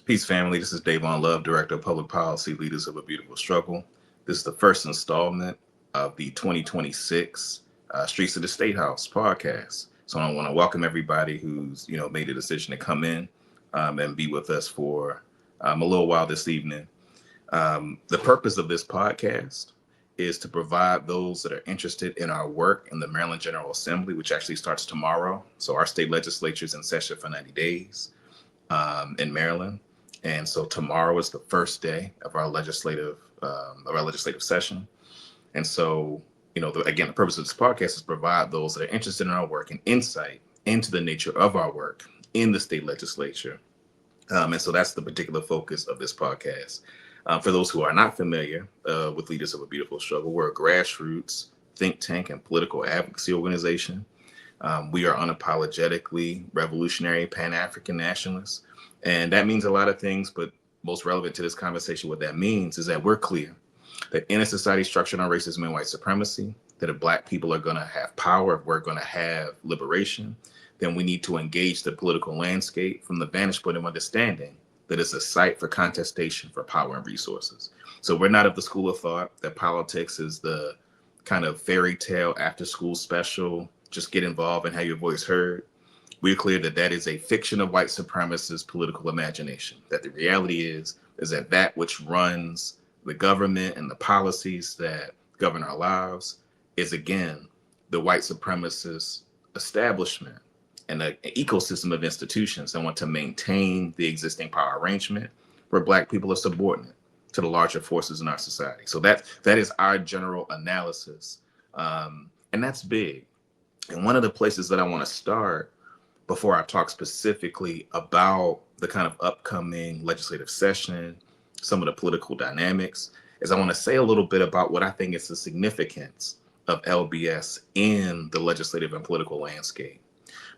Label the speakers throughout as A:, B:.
A: Peace, family. This is Dayvon Love, Director of Public Policy, Leaders of a Beautiful Struggle. This is the first installment of the 2026 Streets of the Statehouse podcast. So I want to welcome everybody who's made a decision to come in and be with us for a little while this evening. The purpose of this podcast is to provide those that are interested in our work in the Maryland General Assembly, which actually starts tomorrow. So our state legislature is in session for 90 days in Maryland. And so tomorrow is the first day of our legislative session. And so, again, the purpose of this podcast is to provide those that are interested in our work and insight into the nature of our work in the state legislature. And so that's the particular focus of this podcast. For those who are not familiar with Leaders of a Beautiful Struggle, we're a grassroots think tank and political advocacy organization. We are unapologetically revolutionary Pan-African nationalists. And that means a lot of things, but most relevant to this conversation, what that means is that we're clear that in a society structured on racism and white supremacy, that if Black people are going to have power, if we're going to have liberation, then we need to engage the political landscape from the vantage point of understanding that it's a site for contestation for power and resources. So we're not of the school of thought that politics is the kind of fairy tale after school special, just get involved and have your voice heard. We're clear that that is a fiction of white supremacist political imagination, that the reality is that which runs the government and the policies that govern our lives is, again, the white supremacist establishment and an ecosystem of institutions that want to maintain the existing power arrangement where Black people are subordinate to the larger forces in our society. So that is our general analysis. And that's big. And one of the places that I want to start before I talk specifically about the kind of upcoming legislative session, some of the political dynamics, is I want to say a little bit about what I think is the significance of LBS in the legislative and political landscape.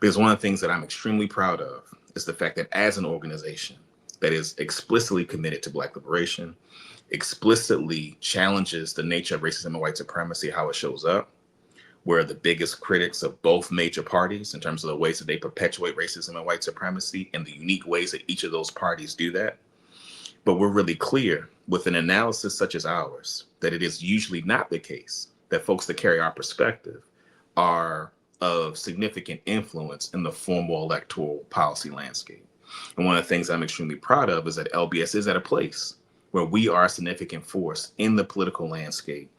A: Because one of the things that I'm extremely proud of is the fact that as an organization that is explicitly committed to Black liberation, explicitly challenges the nature of racism and white supremacy, how it shows up, we're the biggest critics of both major parties in terms of the ways that they perpetuate racism and white supremacy and the unique ways that each of those parties do that. But we're really clear with an analysis such as ours that it is usually not the case that folks that carry our perspective are of significant influence in the formal electoral policy landscape. And one of the things I'm extremely proud of is that LBS is at a place where we are a significant force in the political landscape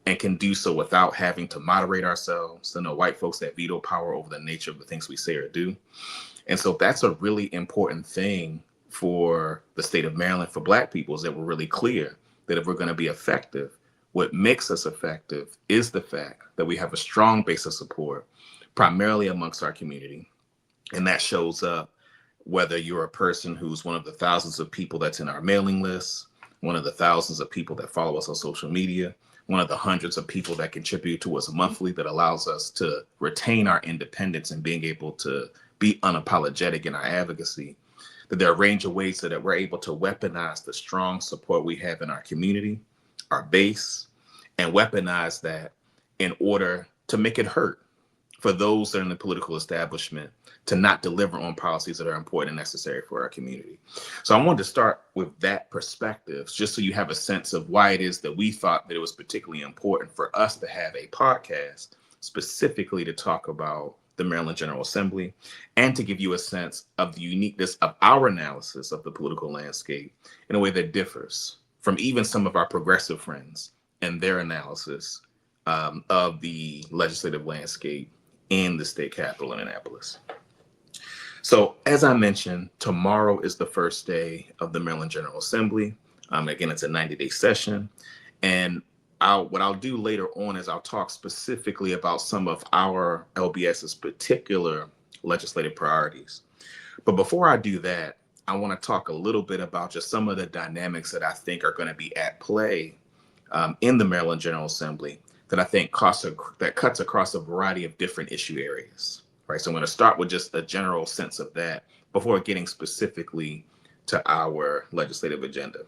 A: and can do so without having to moderate ourselves. So no white folks that veto power over the nature of the things we say or do. And so that's a really important thing for the state of Maryland, for Black people, is that we're really clear that if we're going to be effective, what makes us effective is the fact that we have a strong base of support, primarily amongst our community. And that shows up whether you're a person who's one of the thousands of people that's in our mailing list, one of the thousands of people that follow us on social media, one of the hundreds of people that contribute to us monthly that allows us to retain our independence and being able to be unapologetic in our advocacy, that there are a range of ways so that we're able to weaponize the strong support we have in our community, our base, and weaponize that in order to make it hurt for those that are in the political establishment to not deliver on policies that are important and necessary for our community. So I wanted to start with that perspective, just so you have a sense of why it is that we thought that it was particularly important for us to have a podcast specifically to talk about the Maryland General Assembly and to give you a sense of the uniqueness of our analysis of the political landscape in a way that differs from even some of our progressive friends and their analysis of the legislative landscape in the state capital in Annapolis. So as I mentioned, tomorrow is the first day of the Maryland General Assembly. Again, it's a 90-day session. And what I'll do later on is I'll talk specifically about some of our LBS's particular legislative priorities. But before I do that, I want to talk a little bit about just some of the dynamics that I think are going to be at play in the Maryland General Assembly that I think cuts across a variety of different issue areas. Right, so I'm going to start with just a general sense of that before getting specifically to our legislative agenda.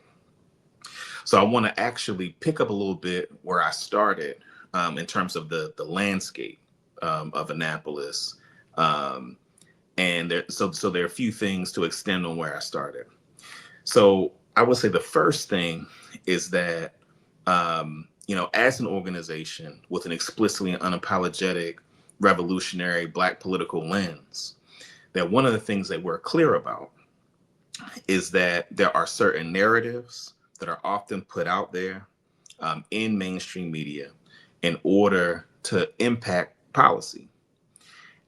A: So I want to actually pick up a little bit where I started in terms of the landscape of Annapolis. So there are a few things to extend on where I started. So I would say the first thing is that, as an organization with an explicitly and unapologetic revolutionary Black political lens, that one of the things that we're clear about is that there are certain narratives that are often put out there in mainstream media in order to impact policy.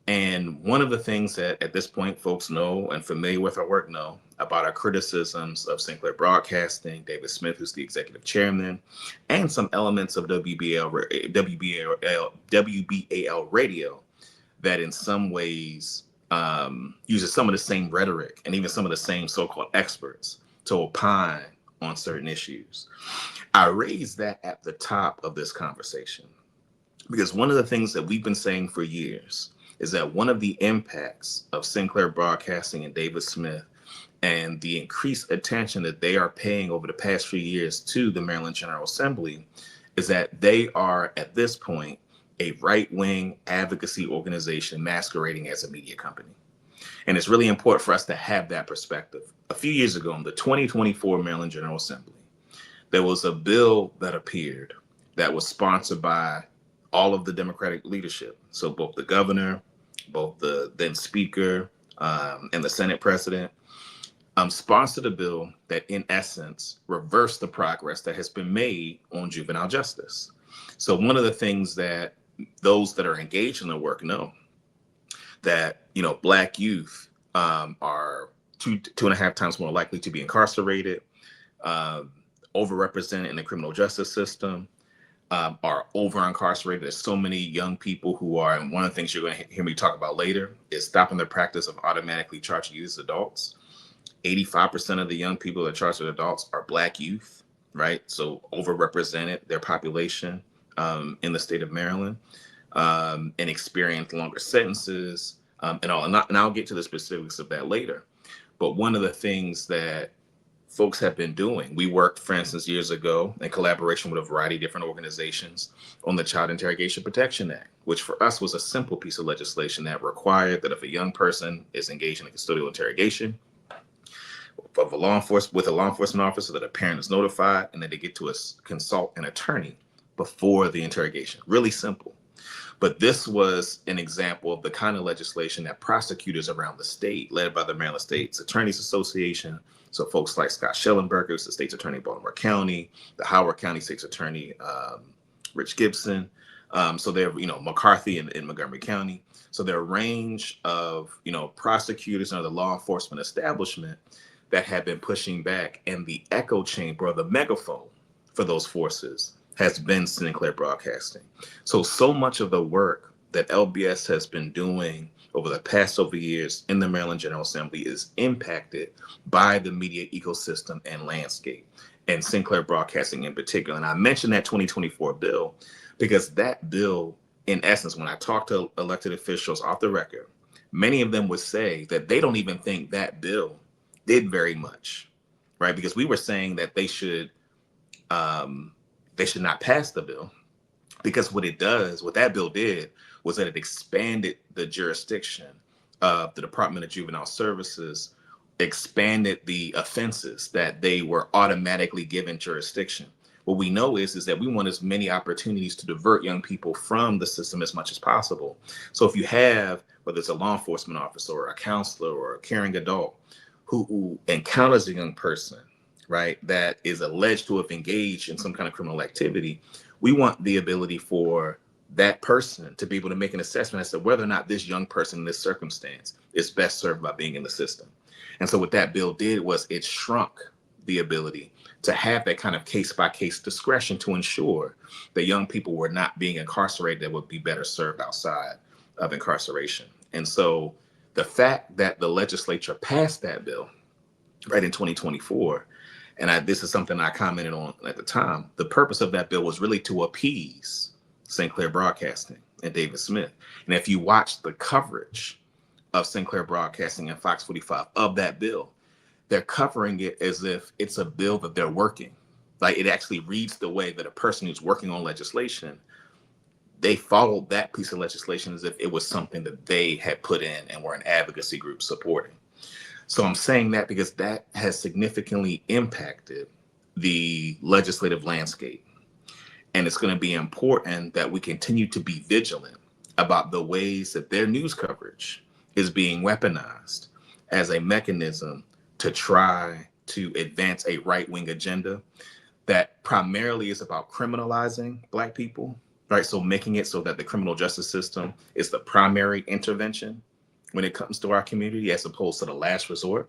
A: And one of the things that at this point folks know and familiar with our work know about our criticisms of Sinclair Broadcasting, David Smith, who's the executive chairman, and some elements of WBAL radio that in some ways uses some of the same rhetoric and even some of the same so-called experts to opine on certain issues. I raised that at the top of this conversation because one of the things that we've been saying for years is that one of the impacts of Sinclair Broadcasting and David Smith and the increased attention that they are paying over the past few years to the Maryland General Assembly is that they are, at this point, a right-wing advocacy organization masquerading as a media company. And it's really important for us to have that perspective. A few years ago, in the 2024 Maryland General Assembly, there was a bill that appeared that was sponsored by all of the Democratic leadership. So both the governor, both the then speaker, and the Senate president sponsored a bill that in essence reversed the progress that has been made on juvenile justice. So one of the things that those that are engaged in the work know that, Black youth are two and a half times more likely to be incarcerated, overrepresented in the criminal justice system, are over incarcerated. There's so many young people who are, and one of the things you're going to hear me talk about later is stopping the practice of automatically charging youth as adults. 85% of the young people that are charged as adults are Black youth, right? So overrepresented their population in the state of Maryland, and experience longer sentences and all. And I'll get to the specifics of that later. But one of the things that folks have been doing. We worked, for instance, years ago in collaboration with a variety of different organizations on the Child Interrogation Protection Act, which for us was a simple piece of legislation that required that if a young person is engaged in a custodial interrogation of a law enforcement officer, that a parent is notified and that they get to consult an attorney before the interrogation. Really simple. But this was an example of the kind of legislation that prosecutors around the state, led by the Maryland State's Attorneys Association, so folks like Scott Schellenberger, who's the state's attorney in Baltimore County, the Howard County State's Attorney, Rich Gibson, so they're, McCarthy in Montgomery County. So there are a range of, prosecutors and the law enforcement establishment that have been pushing back, and the echo chamber or the megaphone for those forces has been Sinclair Broadcasting. So much of the work that LBS has been doing over the past several years in the Maryland General Assembly is impacted by the media ecosystem and landscape, and Sinclair Broadcasting in particular. And I mentioned that 2024 bill because that bill, in essence, when I talk to elected officials off the record, many of them would say that they don't even think that bill did very much, right? Because we were saying that they should not pass the bill, because what that bill did was that it expanded the jurisdiction of the Department of Juvenile Services, expanded the offenses that they were automatically given jurisdiction. What we know is that we want as many opportunities to divert young people from the system as much as possible. So if you have, whether it's a law enforcement officer or a counselor or a caring adult who encounters a young person, right, that is alleged to have engaged in some kind of criminal activity, we want the ability for that person to be able to make an assessment as to whether or not this young person in this circumstance is best served by being in the system. And so what that bill did was it shrunk the ability to have that kind of case-by-case discretion to ensure that young people were not being incarcerated that would be better served outside of incarceration. And so the fact that the legislature passed that bill right in 2024, and this is something I commented on at the time, the purpose of that bill was really to appease Sinclair Broadcasting and David Smith. And if you watch the coverage of Sinclair Broadcasting and Fox 45 of that bill, they're covering it as if it's a bill that they're working. Like, it actually reads the way that a person who's working on legislation, they followed that piece of legislation as if it was something that they had put in and were an advocacy group supporting. So I'm saying that because that has significantly impacted the legislative landscape. And it's going to be important that we continue to be vigilant about the ways that their news coverage is being weaponized as a mechanism to try to advance a right-wing agenda that primarily is about criminalizing Black people, right? So making it so that the criminal justice system is the primary intervention when it comes to our community as opposed to the last resort.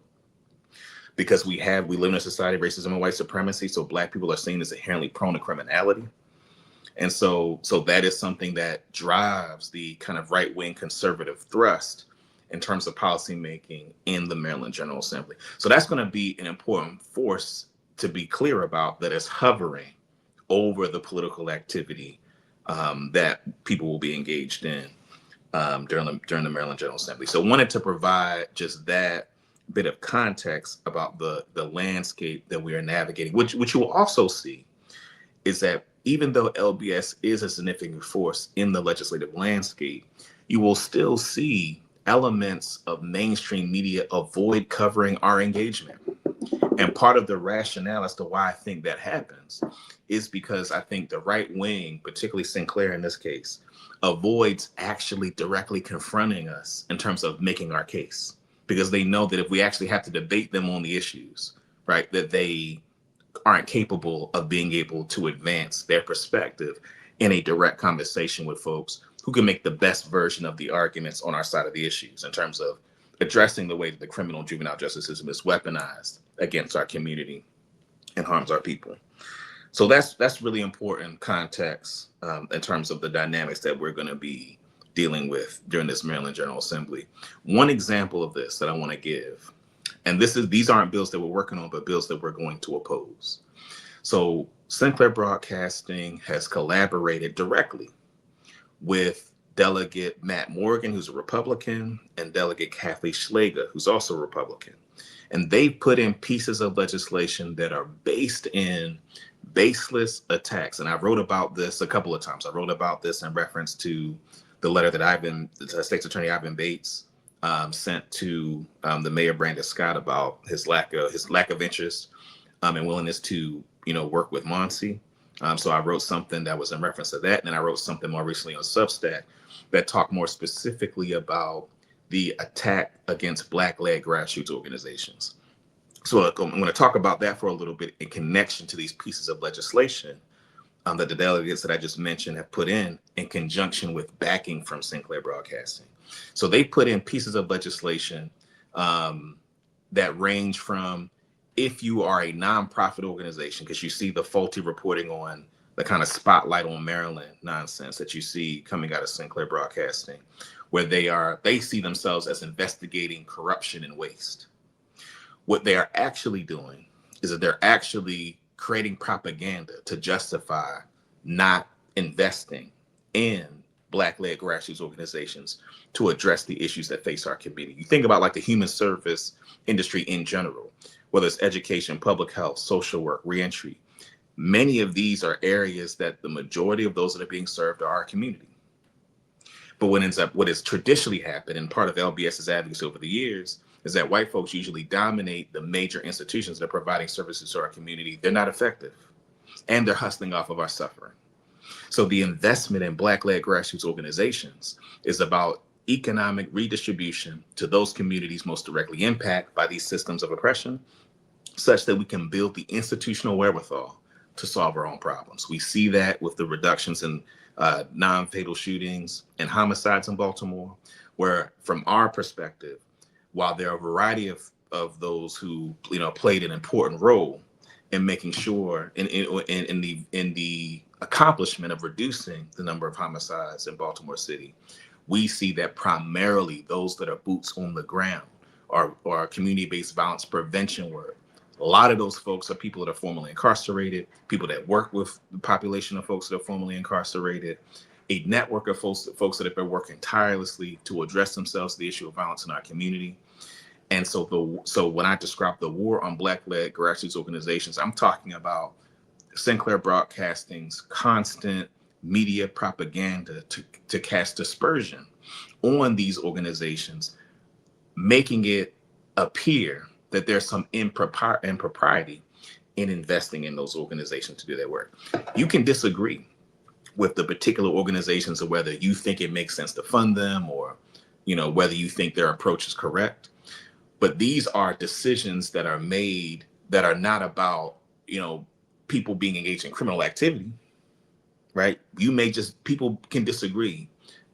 A: Because we live in a society of racism and white supremacy, so Black people are seen as inherently prone to criminality. And so that is something that drives the kind of right-wing conservative thrust in terms of policymaking in the Maryland General Assembly. So that's going to be an important force to be clear about, that is hovering over the political activity that people will be engaged in during the Maryland General Assembly. So wanted to provide just that bit of context about the landscape that we are navigating, which you will also see is that even though LBS is a significant force in the legislative landscape, you will still see elements of mainstream media avoid covering our engagement. And part of the rationale as to why I think that happens is because I think the right wing, particularly Sinclair in this case, avoids actually directly confronting us in terms of making our case, because they know that if we actually have to debate them on the issues, right, that they aren't capable of being able to advance their perspective in a direct conversation with folks who can make the best version of the arguments on our side of the issues in terms of addressing the way that the criminal juvenile justice system is weaponized against our community and harms our people. So that's really important context in terms of the dynamics that we're going to be dealing with during this Maryland General Assembly. One example of this that I want to give, and these aren't bills that we're working on, but bills that we're going to oppose. So Sinclair Broadcasting has collaborated directly with Delegate Matt Morgan, who's a Republican, and Delegate Kathleen Schlager, who's also a Republican. And they put in pieces of legislation that are based in baseless attacks. And I wrote about this a couple of times. I wrote about this in reference to the letter that the State's Attorney Ivan Bates sent to the Mayor Brandon Scott about his lack of interest and willingness to work with Monsi. So I wrote something that was in reference to that, and then I wrote something more recently on Substack that talked more specifically about the attack against Black-led grassroots organizations. So I'm going to talk about that for a little bit in connection to these pieces of legislation that the delegates that I just mentioned have put in conjunction with backing from Sinclair Broadcasting. So they put in pieces of legislation that range from, if you are a nonprofit organization, because you see the faulty reporting on the kind of spotlight on Maryland nonsense that you see coming out of Sinclair Broadcasting, where they see themselves as investigating corruption and waste. What they are actually doing is that they're actually creating propaganda to justify not investing in Black-led grassroots organizations to address the issues that face our community. You think about like the human service industry in general, whether it's education, public health, social work, reentry. Many of these are areas that the majority of those that are being served are our community. But what has traditionally happened, and part of LBS's advocacy over the years, is that white folks usually dominate the major institutions that are providing services to our community. They're not effective, and they're hustling off of our suffering. So the investment in Black-led grassroots organizations is about economic redistribution to those communities most directly impacted by these systems of oppression, such that we can build the institutional wherewithal to solve our own problems. We see that with the reductions in non-fatal shootings and homicides in Baltimore, where from our perspective, while there are a variety of those who played an important role in making sure in the accomplishment of reducing the number of homicides in Baltimore City, we see that primarily those that are boots on the ground are community-based violence prevention work. A lot of those folks are people that are formerly incarcerated, people that work with the population of folks that are formerly incarcerated, a network of folks that have been working tirelessly to address themselves to the issue of violence in our community. And so when I describe the war on Black-led grassroots organizations, I'm talking about Sinclair Broadcasting's constant media propaganda to cast dispersion on these organizations, making it appear that there's some impropriety in investing in those organizations to do their work. You can disagree with the particular organizations or whether you think it makes sense to fund them, or whether you think their approach is correct. But these are decisions that are made that are not about people being engaged in criminal activity, right? People can disagree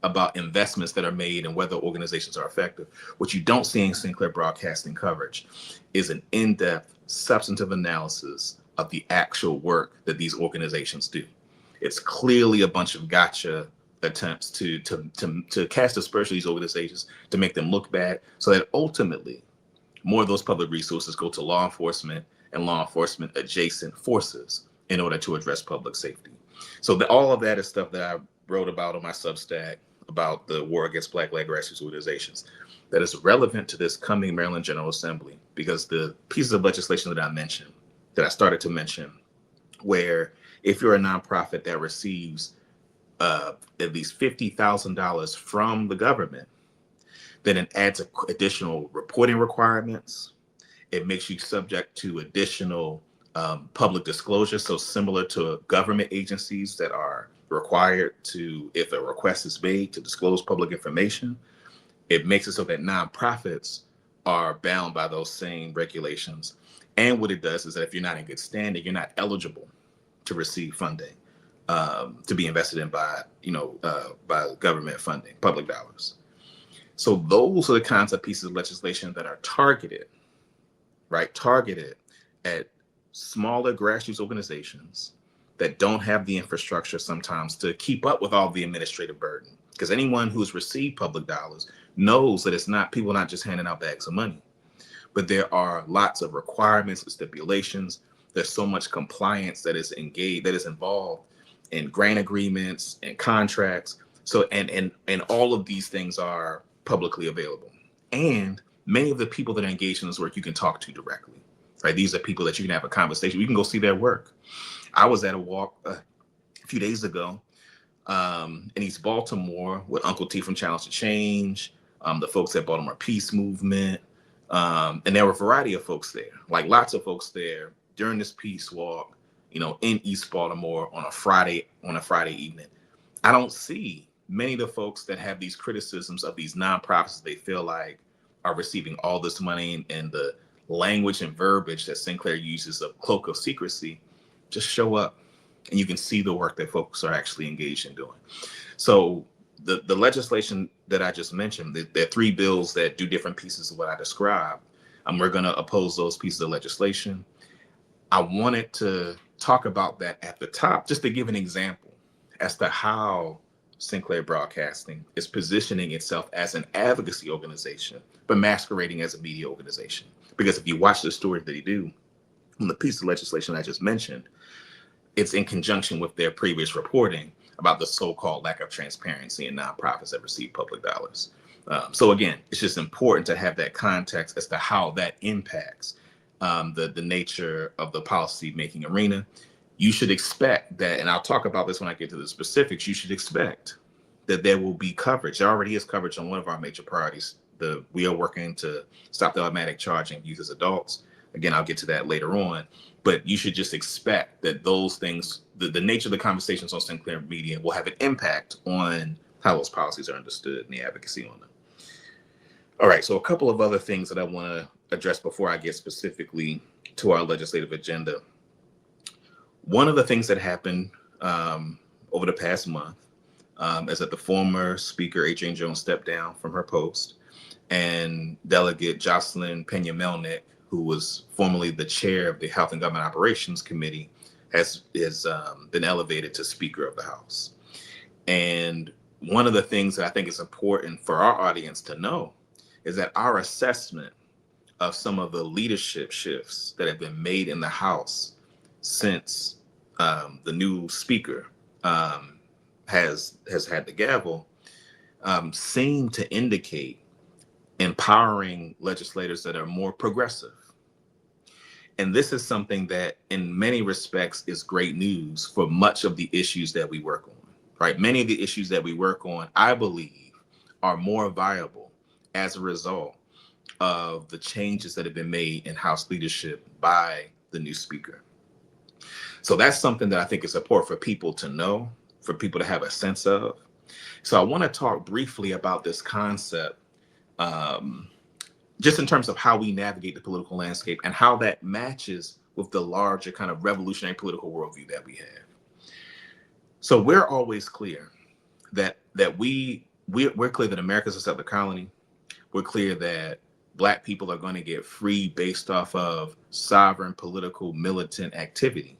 A: about investments that are made and whether organizations are effective. What you don't see in Sinclair Broadcasting coverage is an in-depth substantive analysis of the actual work that these organizations do. It's clearly a bunch of gotcha attempts to cast aspersions on these organizations, to make them look bad, so that ultimately more of those public resources go to law enforcement and law enforcement adjacent forces in order to address public safety. So all of that is stuff that I wrote about on my Substack about the war against Black-led grassroots organizations that is relevant to this coming Maryland General Assembly, because the pieces of legislation that I started to mention, where if you're a nonprofit that receives at least $50,000 from the government, then it adds additional reporting requirements. It makes you subject to additional public disclosure. So similar to government agencies that are required to, if a request is made, to disclose public information, it makes it so that nonprofits are bound by those same regulations. And what it does is that if you're not in good standing, you're not eligible to receive funding to be invested in by government funding, public dollars. So those are the kinds of pieces of legislation that are targeted at smaller grassroots organizations that don't have the infrastructure sometimes to keep up with all the administrative burden. Because anyone who's received public dollars knows that it's not people not just handing out bags of money, but there are lots of requirements and stipulations. There's so much compliance that is involved in grant agreements and contracts. So and all of these things are publicly available. And many of the people that are engaged in this work you can talk to directly, right? These are people that you can have a conversation. You can go see their work. I was at a walk a few days ago in East Baltimore with Uncle T from Challenge to Change, the folks at Baltimore Peace Movement, and there were a variety of folks there, like lots of folks there during this peace walk, in East Baltimore on a Friday evening. I don't see many of the folks that have these criticisms of these nonprofits they feel like are receiving all this money, and the language and verbiage that Sinclair uses of cloak of secrecy just show up, and you can see the work that folks are actually engaged in doing. So the legislation that I just mentioned, there are 3 bills that do different pieces of what I described. We're going to oppose those pieces of legislation. I wanted to talk about that at the top, just to give an example as to how Sinclair Broadcasting is positioning itself as an advocacy organization, but masquerading as a media organization. Because if you watch the story that they do on the piece of legislation I just mentioned, it's in conjunction with their previous reporting about the so-called lack of transparency in nonprofits that receive public dollars. So again, it's just important to have that context as to how that impacts the nature of the policy-making arena. You should expect that, and I'll talk about this when I get to the specifics, you should expect that there will be coverage. There already is coverage on one of our major priorities. We are working to stop the automatic charging of youth as adults. Again, I'll get to that later on. But you should just expect that those things, the nature of the conversations on Sinclair Media will have an impact on how those policies are understood and the advocacy on them. All right, so a couple of other things that I want to address before I get specifically to our legislative agenda. One of the things that happened over the past month is that the former Speaker, Adrienne Jones, stepped down from her post, and Delegate Jocelyn Pena-Melnick, who was formerly the chair of the Health and Government Operations Committee, has been elevated to Speaker of the House. And one of the things that I think is important for our audience to know is that our assessment of some of the leadership shifts that have been made in the House since the new Speaker has had the gavel seem to indicate empowering legislators that are more progressive. And this is something that in many respects is great news for much of the issues that we work on, right? Many of the issues that we work on, I believe, are more viable as a result of the changes that have been made in House leadership by the new speaker. So that's something that I think is important for people to know, for people to have a sense of. So I want to talk briefly about this concept, um, just in terms of how we navigate the political landscape and how that matches with the larger kind of revolutionary political worldview that we have. So we're always clear that we're clear that America's a settler colony. We're clear that Black people are going to get free based off of sovereign political militant activity,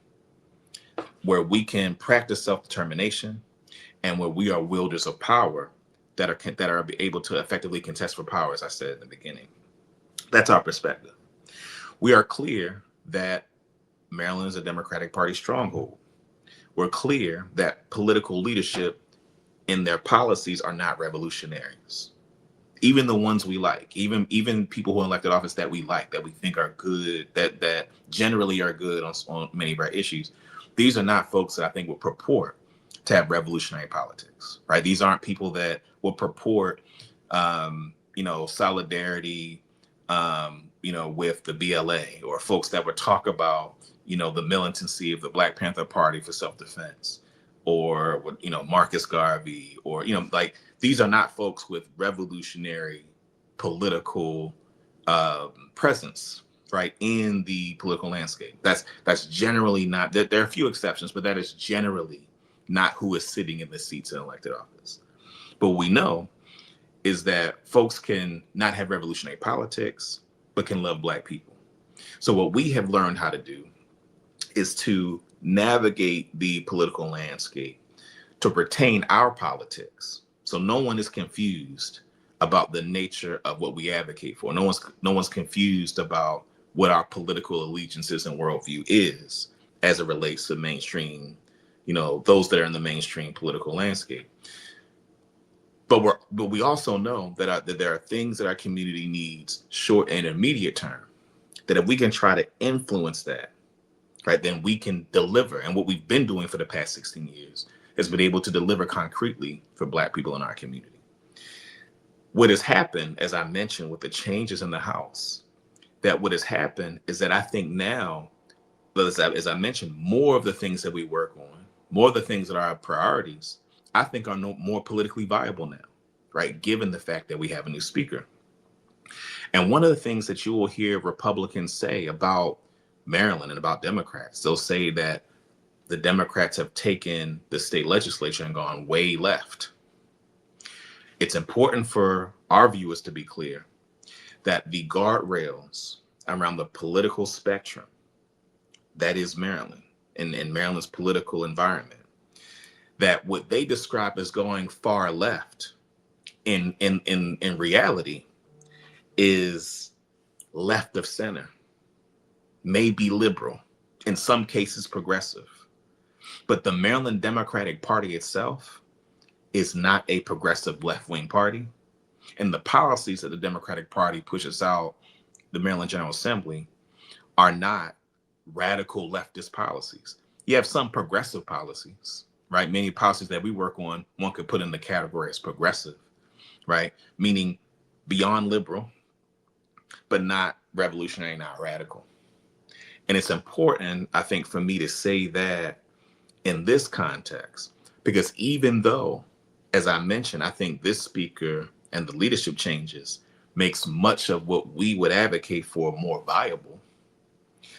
A: where we can practice self-determination and where we are wielders of power that are able to effectively contest for power, as I said in the beginning. That's our perspective. We are clear that Maryland is a Democratic Party stronghold. We're clear that political leadership in their policies are not revolutionaries. Even the ones we like, even people who are elected office that we like, that we think are good, that generally are good on many of our issues, these are not folks that I think will purport to have revolutionary politics, right? These aren't people that will purport, solidarity, with the BLA, or folks that would talk about, the militancy of the Black Panther Party for self-defense, or Marcus Garvey, or like, these are not folks with revolutionary political presence, right, in the political landscape. That's generally not. There are a few exceptions, but that is generally not who is sitting in the seats in elected office. But what we know is that folks can not have revolutionary politics, but can love Black people. So what we have learned how to do is to navigate the political landscape to retain our politics. So no one is confused about the nature of what we advocate for. No one's confused about what our political allegiances and worldview is as it relates to mainstream, those that are in the mainstream political landscape. But we also know that there are things that our community needs short and immediate term, that if we can try to influence that, right, then we can deliver. And what we've been doing for the past 16 years has been able to deliver concretely for Black people in our community. What has happened, as I mentioned, with the changes in the House, that what has happened is that I think now, as I mentioned, more of the things that we work on, more of the things that are our priorities, I think are more politically viable now, right? Given the fact that we have a new speaker. And one of the things that you will hear Republicans say about Maryland and about Democrats, they'll say that the Democrats have taken the state legislature and gone way left. It's important for our viewers to be clear that the guardrails around the political spectrum, that is Maryland and Maryland's political environment, that what they describe as going far left in reality is left of center, maybe liberal, in some cases progressive. But the Maryland Democratic Party itself is not a progressive left-wing party. And the policies that the Democratic Party pushes out the Maryland General Assembly are not radical leftist policies. You have some progressive policies, right? Many policies that we work on, one could put in the category as progressive, right? Meaning beyond liberal, but not revolutionary, not radical. And it's important, I think, for me to say that in this context, because even though, as I mentioned, I think this speaker and the leadership changes makes much of what we would advocate for more viable,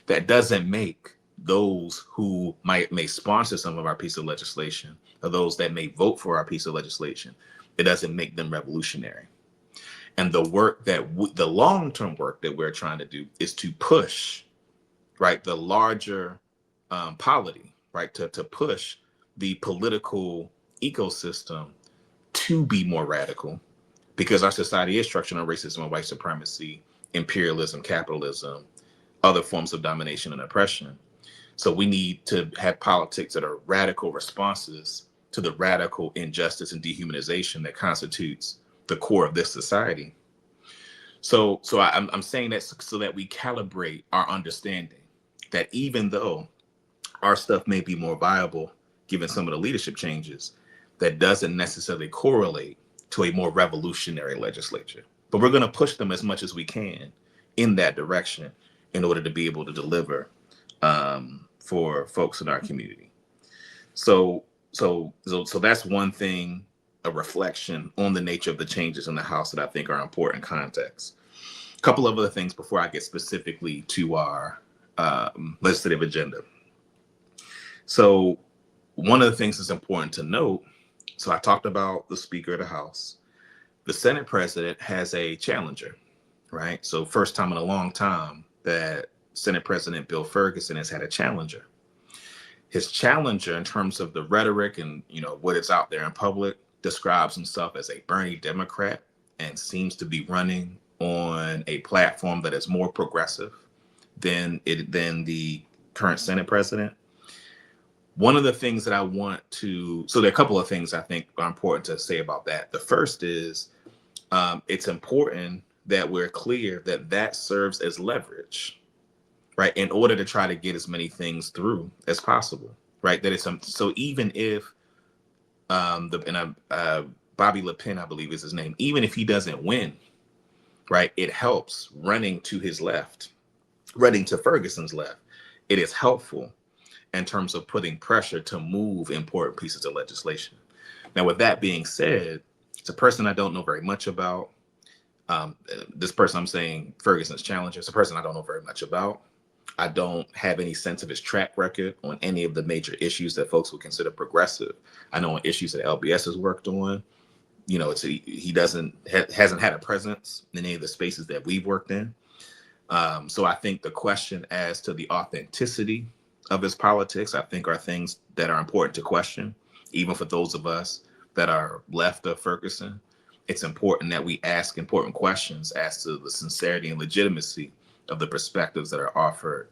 A: that doesn't make those who may sponsor some of our piece of legislation, or those that may vote for our piece of legislation, it doesn't make them revolutionary. And the work the long-term work that we're trying to do is to push, right, the larger polity, right, to push the political ecosystem to be more radical, because our society is structured on racism and white supremacy, imperialism, capitalism, other forms of domination and oppression. So we need to have politics that are radical responses to the radical injustice and dehumanization that constitutes the core of this society. So I'm saying that so that we calibrate our understanding that even though our stuff may be more viable given some of the leadership changes, that doesn't necessarily correlate to a more revolutionary legislature. but we're going to push them as much as we can in that direction in order to be able to deliver for folks in our community. So that's one thing, a reflection on the nature of the changes in the House that I think are important context. A couple of other things before I get specifically to our legislative agenda. So one of the things that's important to note, so I talked about the Speaker of the House. The Senate President has a challenger, right? So first time in a long time that Senate President Bill Ferguson has had a challenger. His challenger, in terms of the rhetoric and what is out there in public, describes himself as a Bernie Democrat and seems to be running on a platform that is more progressive than the current Senate President. One of the things that I want to, so there are a couple of things I think are important to say about that. The first is it's important that we're clear that that serves as leverage, right, in order to try to get as many things through as possible, right? That it's so even if Bobby Le Pen, I believe is his name, even if he doesn't win, right, it helps running to his left, running to Ferguson's left. It is helpful in terms of putting pressure to move important pieces of legislation. Now, with that being said, it's a person I don't know very much about. This person I'm saying, Ferguson's challenger, it's a person I don't know very much about. I don't have any sense of his track record on any of the major issues that folks would consider progressive. I know on issues that LBS has worked on, he hasn't had a presence in any of the spaces that we've worked in. So I think the question as to the authenticity of his politics, I think, are things that are important to question, even for those of us that are left of Ferguson. It's important that we ask important questions as to the sincerity and legitimacy of the perspectives that are offered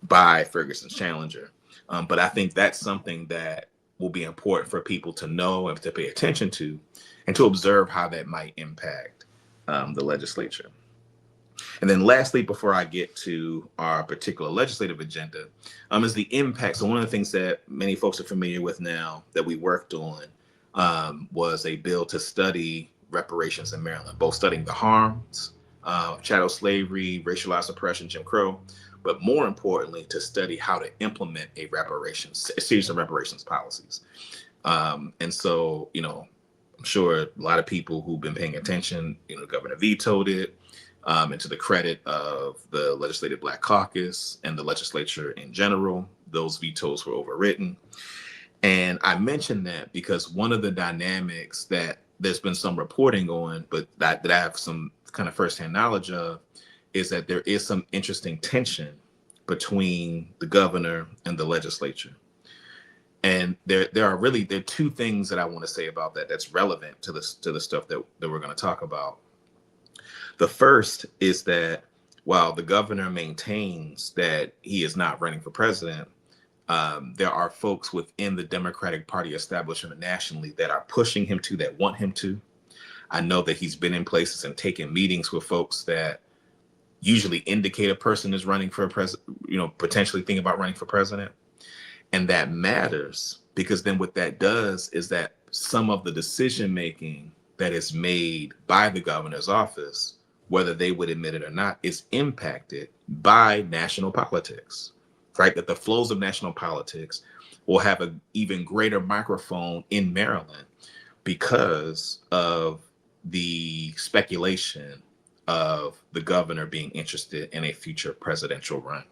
A: by Ferguson's challenger. But I think that's something that will be important for people to know and to pay attention to, and to observe how that might impact the legislature. And then lastly, before I get to our particular legislative agenda, is the impact. So one of the things that many folks are familiar with now that we worked on was a bill to study reparations in Maryland, both studying the harms, chattel slavery, racialized oppression, Jim Crow, but more importantly, to study how to implement a series of reparations policies. And so, I'm sure a lot of people who've been paying attention, the governor vetoed it. And to the credit of the Legislative Black Caucus and the legislature in general, those vetoes were overwritten. And I mention that because one of the dynamics that there's been some reporting on, but that I have some kind of firsthand knowledge of, is that there is some interesting tension between the governor and the legislature. And there are two things that I want to say about that that's relevant to the stuff that we're going to talk about. The first is that while the governor maintains that he is not running for president, there are folks within the Democratic Party establishment nationally that are pushing him to, that want him to. I know that he's been in places and taken meetings with folks that usually indicate a person is running for potentially thinking about running for president. And that matters because then what that does is that some of the decision making that is made by the governor's office, whether they would admit it or not, is impacted by national politics, right? That the flows of national politics will have an even greater microphone in Maryland because of the speculation of the governor being interested in a future presidential run.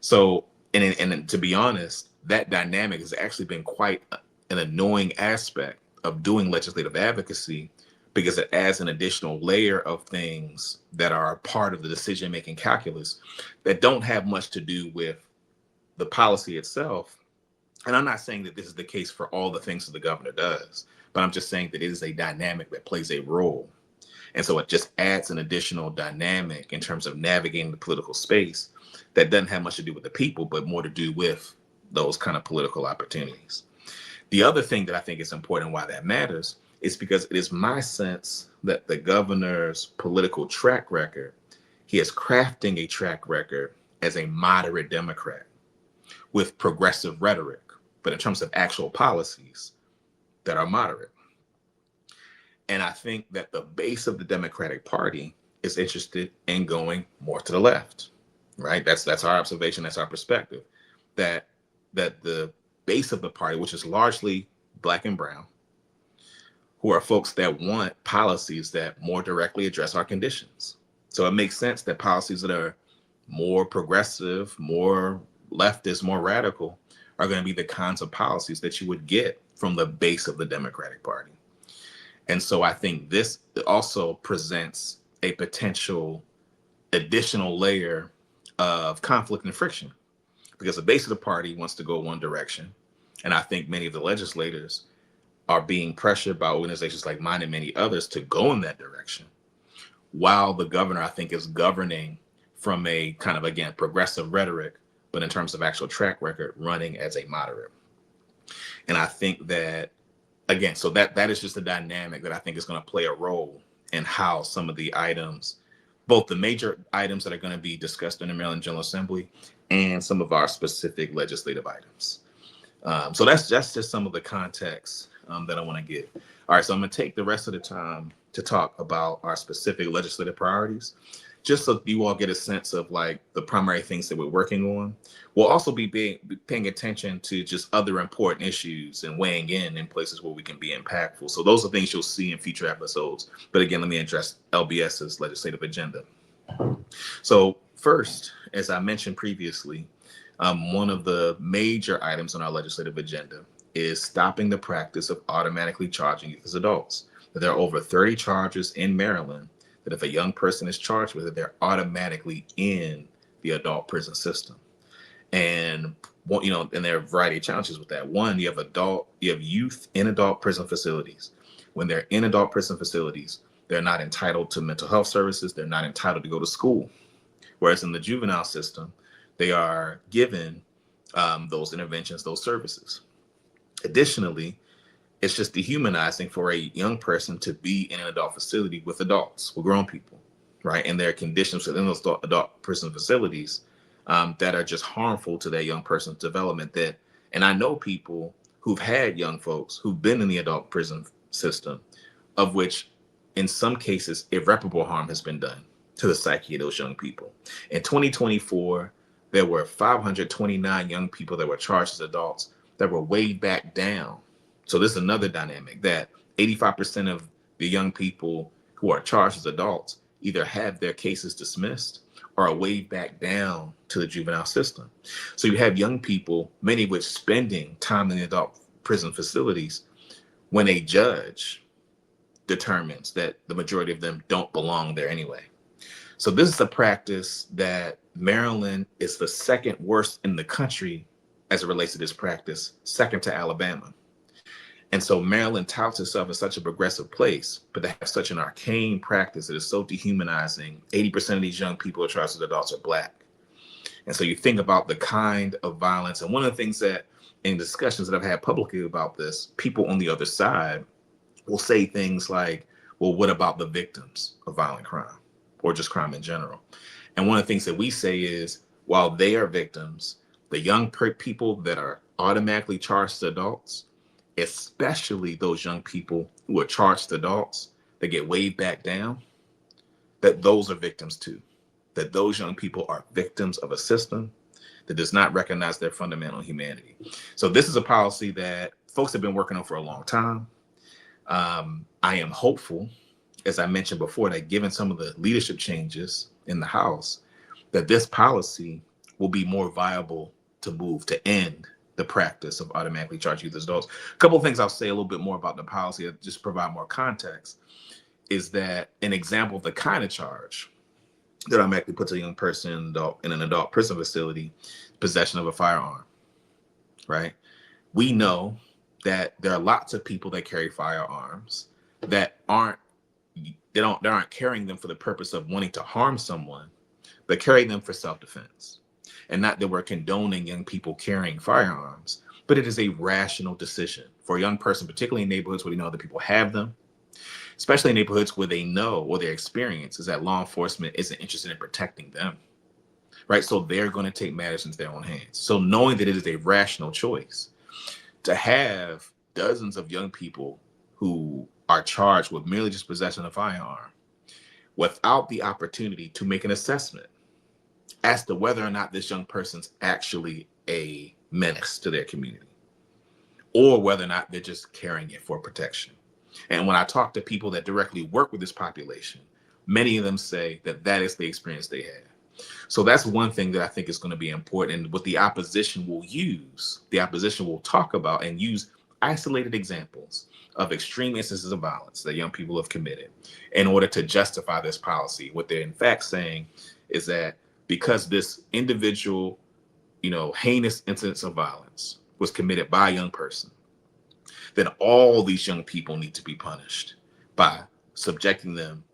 A: So, and to be honest, that dynamic has actually been quite an annoying aspect of doing legislative advocacy, because it adds an additional layer of things that are part of the decision-making calculus that don't have much to do with the policy itself. And I'm not saying that this is the case for all the things that the governor does, but I'm just saying that it is a dynamic that plays a role. And so it just adds an additional dynamic in terms of navigating the political space that doesn't have much to do with the people, but more to do with those kind of political opportunities. The other thing that I think is important why that matters is because it is my sense that the governor's political track record, he is crafting a track record as a moderate Democrat with progressive rhetoric, but in terms of actual policies that are moderate. And I think that the base of the Democratic Party is interested in going more to the left, right? That's our observation, that's our perspective, that the base of the party, which is largely black and brown, who are folks that want policies that more directly address our conditions. So it makes sense that policies that are more progressive, more leftist, more radical are going to be the kinds of policies that you would get from the base of the Democratic Party. And so I think this also presents a potential additional layer of conflict and friction, because the base of the party wants to go one direction. And I think many of the legislators are being pressured by organizations like mine and many others to go in that direction, while the governor, I think, is governing from a kind of, again, progressive rhetoric, but in terms of actual track record, running as a moderate. And I think that, again, so that is just a dynamic that I think is going to play a role in how some of the items, both the major items that are going to be discussed in the Maryland General Assembly and some of our specific legislative items. So that's just some of the context that I want to give. All right, so I'm going to take the rest of the time to talk about our specific legislative priorities, just so you all get a sense of like the primary things that we're working on. We'll also be paying attention to just other important issues and weighing in places where we can be impactful. So those are things you'll see in future episodes. But again, let me address LBS's legislative agenda. So first, as I mentioned previously, one of the major items on our legislative agenda is stopping the practice of automatically charging youth as adults. There are over 30 charges in Maryland that if a young person is charged with it, they're automatically in the adult prison system. And and there are a variety of challenges with that. One, you have youth in adult prison facilities. When they're in adult prison facilities, they're not entitled to mental health services. They're not entitled to go to school. Whereas in the juvenile system, they are given those interventions, those services. Additionally, it's just dehumanizing for a young person to be in an adult facility with adults, with grown people, right? And there are conditions within those adult prison facilities that are just harmful to that young person's development. And I know people who've had young folks who've been in the adult prison system, of which in some cases irreparable harm has been done to the psyche of those young people. In 2024, there were 529 young people that were charged as adults that were way back down. So this is another dynamic, that 85% of the young people who are charged as adults either have their cases dismissed or are way back down to the juvenile system. So you have young people, many of which spending time in the adult prison facilities, when a judge determines that the majority of them don't belong there anyway. So this is a practice that Maryland is the second worst in the country as it relates to this practice, second to Alabama. And so Maryland touts itself as such a progressive place, but they have such an arcane practice that is so dehumanizing. 80% of these young people who are charged as adults are Black. And so you think about the kind of violence. And one of the things that in discussions that I've had publicly about this, people on the other side will say things like, well, what about the victims of violent crime or just crime in general? And one of the things that we say is, while they are victims, the young people that are automatically charged as adults, especially those young people who are charged adults that get waved back down, that those are victims too. That those young people are victims of a system that does not recognize their fundamental humanity. So this is a policy that folks have been working on for a long time. I am hopeful, as I mentioned before, that given some of the leadership changes in the House, that this policy will be more viable to move to end the practice of automatically charging youth as adults. A couple of things I'll say a little bit more about the policy, just provide more context, is that an example of the kind of charge that automatically puts a young person in an adult prison facility, possession of a firearm, right? We know that there are lots of people that carry firearms that aren't carrying them for the purpose of wanting to harm someone, but carry them for self-defense. And not that we're condoning young people carrying firearms, but it is a rational decision for a young person, particularly in neighborhoods where they know other people have them, especially in neighborhoods where they know or their experience is that law enforcement isn't interested in protecting them, right? So they're going to take matters into their own hands. So knowing that it is a rational choice to have dozens of young people who are charged with merely just possessing a firearm without the opportunity to make an assessment as to whether or not this young person's actually a menace to their community, or whether or not they're just carrying it for protection. And when I talk to people that directly work with this population, many of them say that that is the experience they had. So that's one thing that I think is going to be important. And what the opposition will talk about and use isolated examples of extreme instances of violence that young people have committed in order to justify this policy. What they're in fact saying is that because this individual, heinous incidents of violence was committed by a young person, then all these young people need to be punished by subjecting them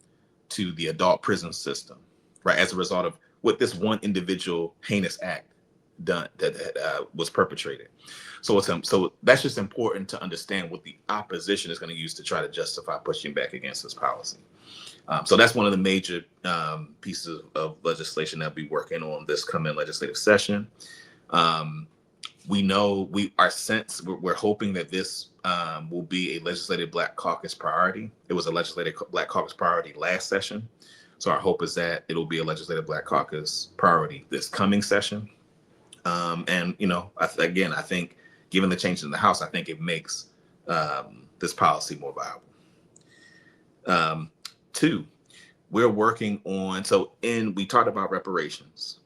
A: to the adult prison system, right? As a result of what this one individual heinous act done that was perpetrated. So that's just important to understand what the opposition is going to use to try to justify pushing back against this policy. So that's one of the major pieces of legislation that we'll be working on this coming legislative session. We're hoping that this will be a legislative Black Caucus priority. It was a legislative Black Caucus priority last session. So our hope is that it'll be a legislative Black Caucus priority this coming session. And I think given the changes in the House, I think it makes this policy more viable. Two, we're working on, we talked about reparations.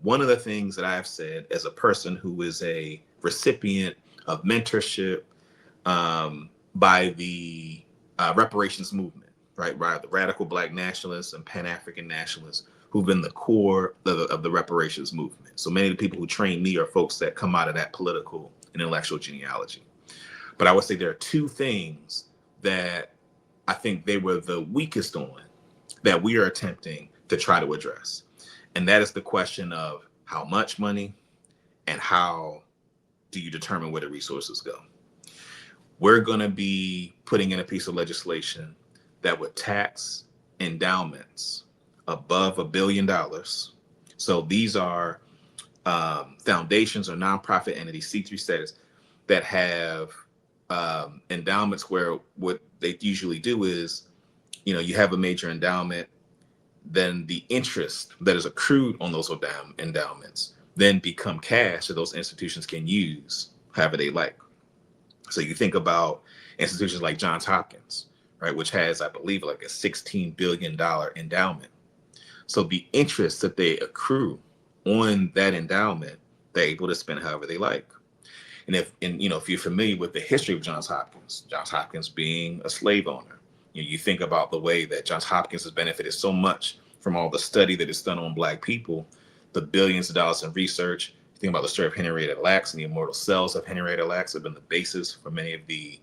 A: One of the things that I've said as a person who is a recipient of mentorship by the reparations movement, right? The radical Black nationalists and Pan-African nationalists who've been the core of the reparations movement. So many of the people who train me are folks that come out of that political and intellectual genealogy. But I would say there are two things that I think they were the weakest on that we are attempting to try to address. And that is the question of how much money and how do you determine where the resources go. We're going to be putting in a piece of legislation that would tax endowments above $1 billion. So these are foundations or nonprofit entities, C3 status, that have endowments where what they usually do is, you have a major endowment, then the interest that is accrued on those endowments then become cash that those institutions can use however they like. So you think about institutions like Johns Hopkins, right, which has, I believe, like a $16 billion endowment. So the interest that they accrue on that endowment, they're able to spend however they like. And if you're familiar with the history of Johns Hopkins being a slave owner, you think about the way that Johns Hopkins has benefited so much from all the study that is done on Black people, the billions of dollars in research. You think about the story of Henrietta Lacks and the immortal cells of Henrietta Lacks have been the basis for many of the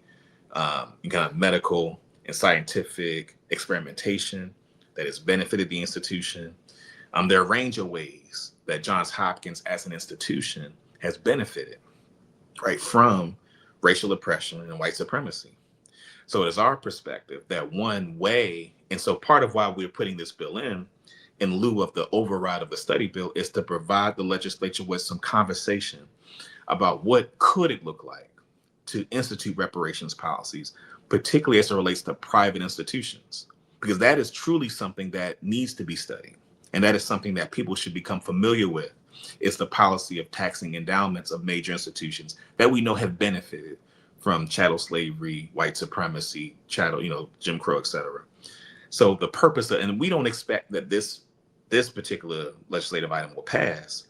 A: kind of medical and scientific experimentation that has benefited the institution. There are a range of ways that Johns Hopkins as an institution has benefited, right, from racial oppression and white supremacy. So it is our perspective that one way, and so part of why we're putting this bill in lieu of the override of the study bill, is to provide the legislature with some conversation about what could it look like to institute reparations policies, particularly as it relates to private institutions, because that is truly something that needs to be studied. And that is something that people should become familiar with. It's the policy of taxing endowments of major institutions that we know have benefited from chattel slavery, white supremacy, Jim Crow, et cetera. So the purpose and we don't expect that this particular legislative item will pass,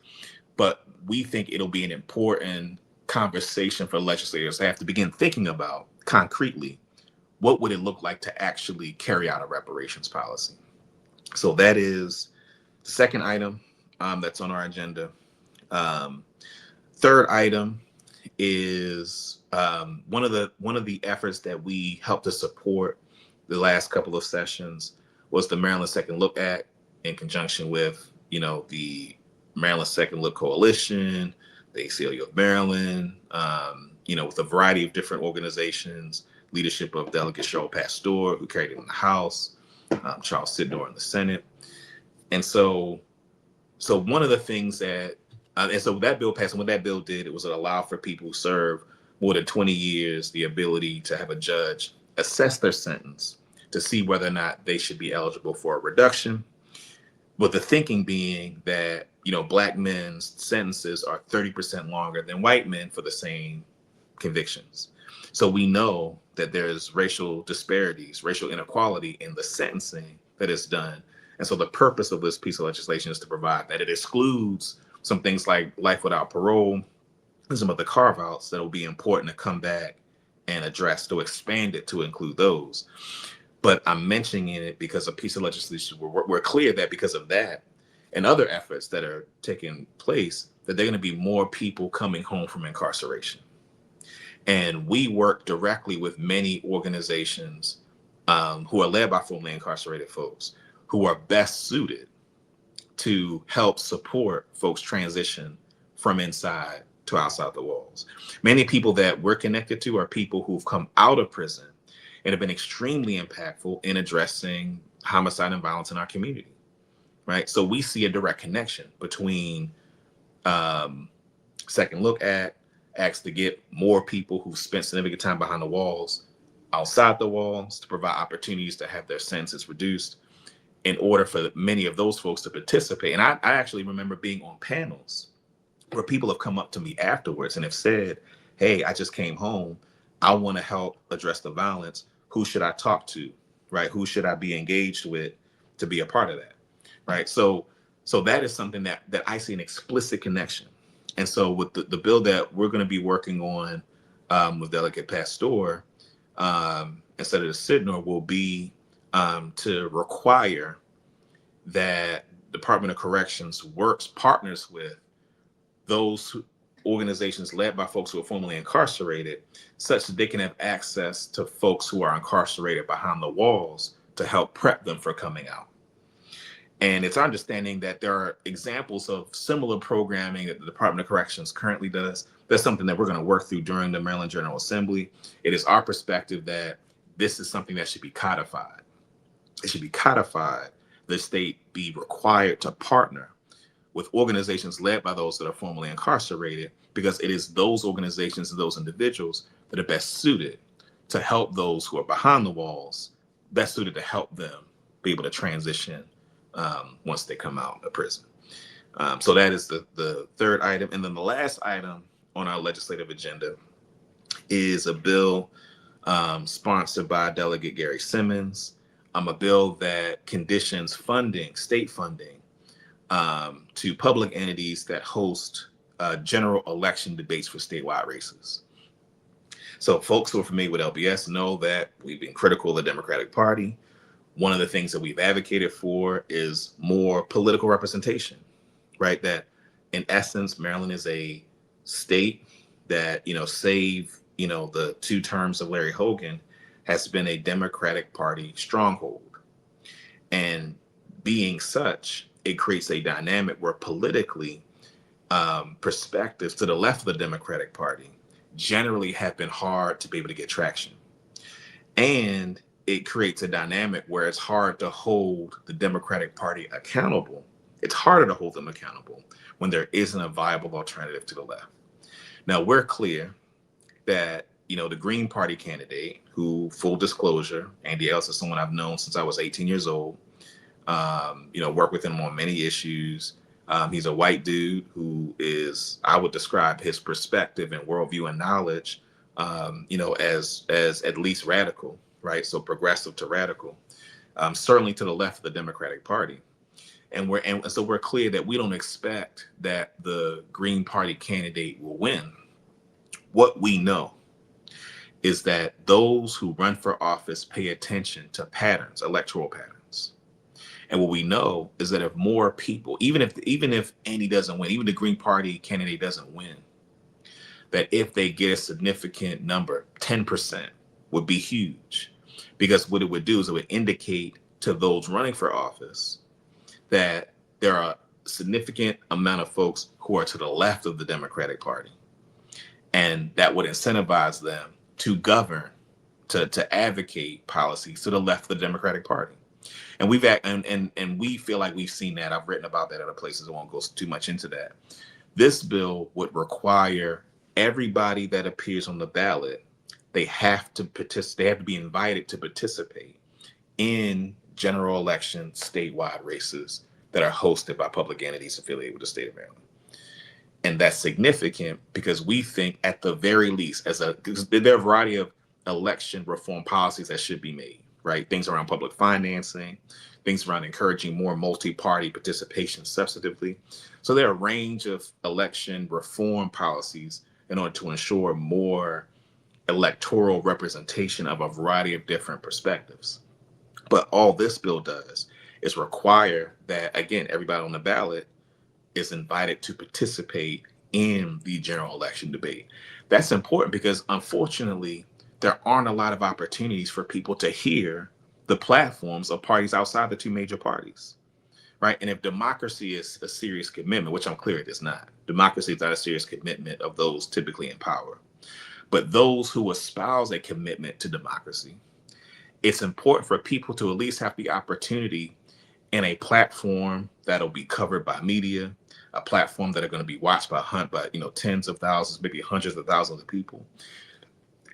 A: but we think it'll be an important conversation for legislators to have to begin thinking about concretely, what would it look like to actually carry out a reparations policy? So that is the second item that's on our agenda. Third item is one of the efforts that we helped to support the last couple of sessions was the Maryland Second Look Act, in conjunction with the Maryland Second Look Coalition, the ACLU of Maryland, with a variety of different organizations, leadership of Delegate Cheryl Pastor, who carried it in the House, Charles Sidnor in the Senate. And so one of the things that and so that bill passed, and what that bill did, it was allow for people who serve more than 20 years the ability to have a judge assess their sentence to see whether or not they should be eligible for a reduction, with the thinking being that, Black men's sentences are 30% longer than white men for the same convictions. So we know that there's racial disparities, racial inequality in the sentencing that is done. And so the purpose of this piece of legislation is to provide that. It excludes some things like life without parole and some of the carve outs that will be important to come back and address, to expand it to include those. But I'm mentioning it because a piece of legislation, we're clear that because of that and other efforts that are taking place, that there are going to be more people coming home from incarceration. And we work directly with many organizations who are led by formerly incarcerated folks who are best suited to help support folks transition from inside to outside the walls. Many people that we're connected to are people who've come out of prison and have been extremely impactful in addressing homicide and violence in our community, right? So we see a direct connection between Second Look acts to get more people who've spent significant time behind the walls outside the walls, to provide opportunities to have their sentences reduced in order for many of those folks to participate. And I actually remember being on panels where people have come up to me afterwards and have said, hey, I just came home. I want to help address the violence. Who should I talk to, right? Who should I be engaged with to be a part of that, right? So that is something that I see an explicit connection. And so with the bill that we're going to be working on with Delegate Pastor, instead of the Sidnor, will be to require that Department of Corrections partners with those organizations led by folks who are formerly incarcerated, such that they can have access to folks who are incarcerated behind the walls to help prep them for coming out. And it's our understanding that there are examples of similar programming that the Department of Corrections currently does. That's something that we're going to work through during the Maryland General Assembly. It is our perspective that this is something that should be codified. It should be codified. The state be required to partner with organizations led by those that are formerly incarcerated, because it is those organizations and those individuals that are best suited to help those who are behind the walls, best suited to help them be able to transition once they come out of prison. So that is the third item. And then the last item on our legislative agenda is a bill sponsored by Delegate Gary Simmons, a bill that conditions funding, state funding, to public entities that host general election debates for statewide races. So folks who are familiar with LBS know that we've been critical of the Democratic Party. One of the things that we've advocated for is more political representation, right? That in essence, Maryland is a state that, save, the 2 terms of Larry Hogan, has been a Democratic Party stronghold. And being such, it creates a dynamic where politically perspectives to the left of the Democratic Party generally have been hard to be able to get traction. And it creates a dynamic where it's hard to hold the Democratic Party accountable. It's harder to hold them accountable when there isn't a viable alternative to the left. Now, we're clear that, the Green Party candidate, who, full disclosure, Andy Ellis is someone I've known since I was 18 years old, worked with him on many issues. He's a white dude who is, I would describe his perspective and worldview and knowledge, as at least radical, right? So progressive to radical, certainly to the left of the Democratic Party. And so we're clear that we don't expect that the Green Party candidate will win. What we know is that those who run for office pay attention to patterns, electoral patterns. And what we know is that if more people, even if Andy doesn't win, even the Green Party candidate doesn't win, that if they get a significant number, 10% would be huge. Because what it would do is it would indicate to those running for office that there are a significant amount of folks who are to the left of the Democratic Party. And that would incentivize them to govern, to advocate policies to the left of the Democratic Party. And we feel like we've seen that. I've written about that other places. I won't go too much into that. This bill would require everybody that appears on the ballot they have to participate. They have to be invited to participate in general election statewide races that are hosted by public entities affiliated with the state of Maryland. And that's significant because we think at the very least, because there are a variety of election reform policies that should be made, right? Things around public financing, things around encouraging more multi-party participation substantively. So there are a range of election reform policies in order to ensure more electoral representation of a variety of different perspectives. But all this bill does is require that, again, everybody on the ballot is invited to participate in the general election debate. That's important because, unfortunately, there aren't a lot of opportunities for people to hear the platforms of parties outside the two major parties, right? And if democracy is a serious commitment, which I'm clear it is not, democracy is not a serious commitment of those typically in power. But those who espouse a commitment to democracy, it's important for people to at least have the opportunity in a platform that'll be covered by media, a platform that are going to be watched by tens of thousands, maybe hundreds of thousands of people,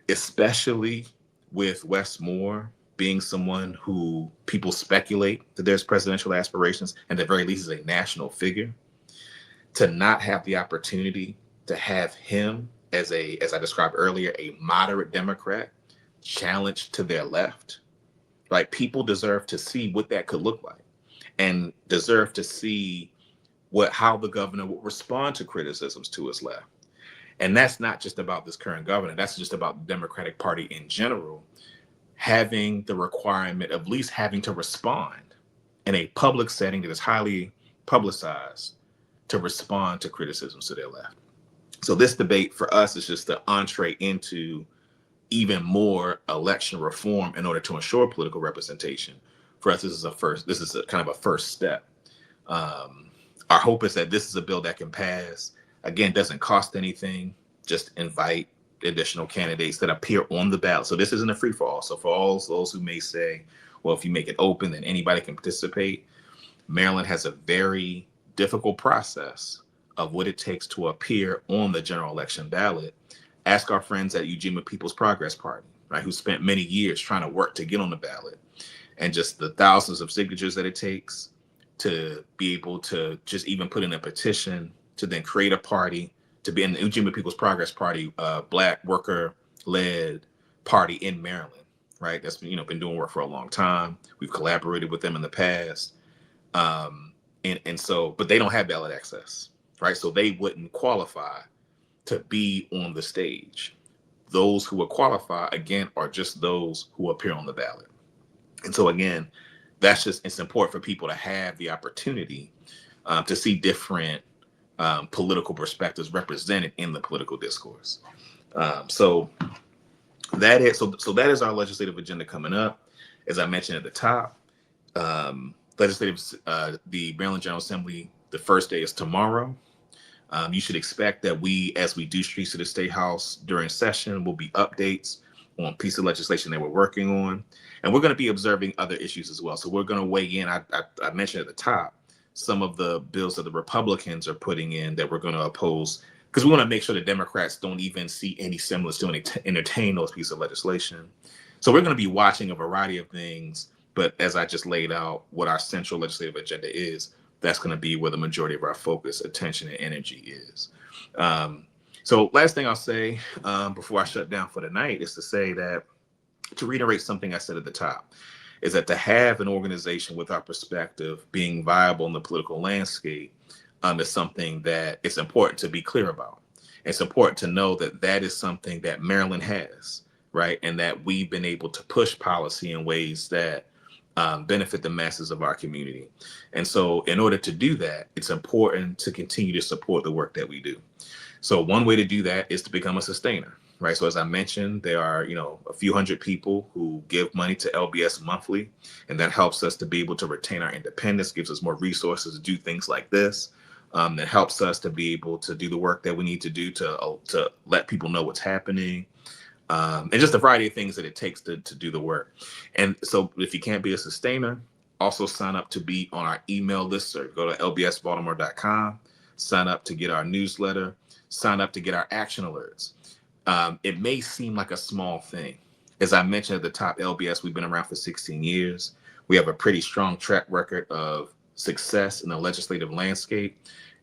A: especially with Wes Moore being someone who people speculate that there's presidential aspirations and at the very least is a national figure. To not have the opportunity to have him as I described earlier, a moderate Democrat challenged to their left, like people deserve to see what that could look like and deserve to see how the governor would respond to criticisms to his left. And that's not just about this current governor. That's just about the Democratic Party in general, having the requirement of at least having to respond in a public setting that is highly publicized to respond to criticisms to their left. So this debate for us is just the entree into even more election reform in order to ensure political representation. For us, this is a kind of a first step. Our hope is that this is a bill that can pass. Again, doesn't cost anything. Just invite additional candidates that appear on the ballot. So this isn't a free for all. So for all those who may say, well, if you make it open, then anybody can participate. Maryland has a very difficult process of what it takes to appear on the general election ballot. Ask our friends at Eugene People's Progress Party, right, who spent many years trying to work to get on the ballot, and just the thousands of signatures that it takes to be able to just even put in a petition to then create a party to be in the Eugene People's Progress Party, Black worker-led party in Maryland, right? That's been doing work for a long time. We've collaborated with them in the past, but they don't have ballot access, right? So they wouldn't qualify to be on the stage. Those who would qualify, again, are just those who appear on the ballot. And so, again, it's important for people to have the opportunity to see different political perspectives represented in the political discourse. So that is our legislative agenda coming up. As I mentioned at the top, the Maryland General Assembly, the first day is tomorrow. You should expect that as we do Streets to the Statehouse during session, will be updates on a piece of legislation that we're working on. And we're going to be observing other issues as well. So we're going to weigh in. I mentioned at the top some of the bills that the Republicans are putting in that we're going to oppose, because we want to make sure the Democrats don't even see any semblance to entertain those pieces of legislation. So we're going to be watching a variety of things. But as I just laid out, what our central legislative agenda is, that's going to be where the majority of our focus, attention, and energy is. So last thing I'll say before I shut down for the night is to reiterate something I said at the top, is that to have an organization with our perspective being viable in the political landscape is something that it's important to be clear about. It's important to know that is something that Maryland has, right? And that we've been able to push policy in ways that benefit the masses of our community. And so in order to do that, it's important to continue to support the work that we do. So one way to do that is to become a sustainer, right? So as I mentioned, there are, a few hundred people who give money to LBS monthly, and that helps us to be able to retain our independence, gives us more resources to do things like this. That helps us to be able to do the work that we need to do to let people know what's happening. And just a variety of things that it takes to do the work. And so if you can't be a sustainer, also sign up to be on our email list, or go to lbsbaltimore.com, sign up to get our newsletter, sign up to get our action alerts. It may seem like a small thing. As I mentioned at the top, LBS, we've been around for 16 years. We have a pretty strong track record of success in the legislative landscape.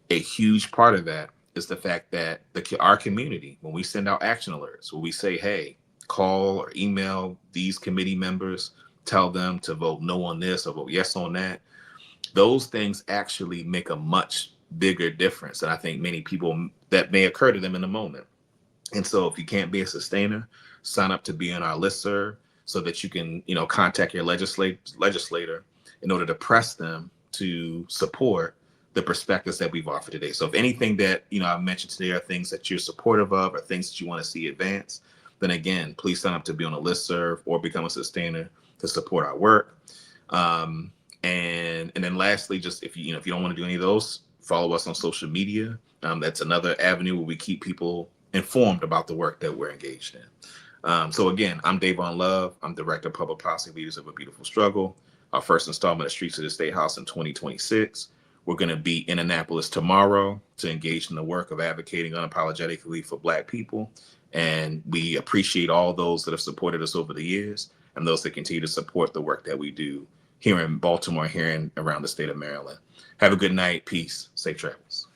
A: A huge part of that is the fact that our community, when we send out action alerts, when we say, hey, call or email these committee members, tell them to vote no on this or vote yes on that, those things actually make a much bigger difference. And I think many people that may occur to them in the moment. And so if you can't be a sustainer, sign up to be on our listserv so that you can, contact your legislator in order to press them to support the perspectives that we've offered today. So if anything that, I've mentioned today are things that you're supportive of or things that you want to see advance, then again, please sign up to be on a listserv or become a sustainer to support our work. And then lastly, just if you don't want to do any of those, follow us on social media. That's another avenue where we keep people informed about the work that we're engaged in. So again, I'm Dayvon Love. I'm Director of Public Policy Leaders of a Beautiful Struggle. Our first installment of Streets of the Statehouse in 2026. We're going to be in Annapolis tomorrow to engage in the work of advocating unapologetically for Black people. And we appreciate all those that have supported us over the years and those that continue to support the work that we do here in Baltimore, here and around the state of Maryland. Have a good night. Peace. Safe travels.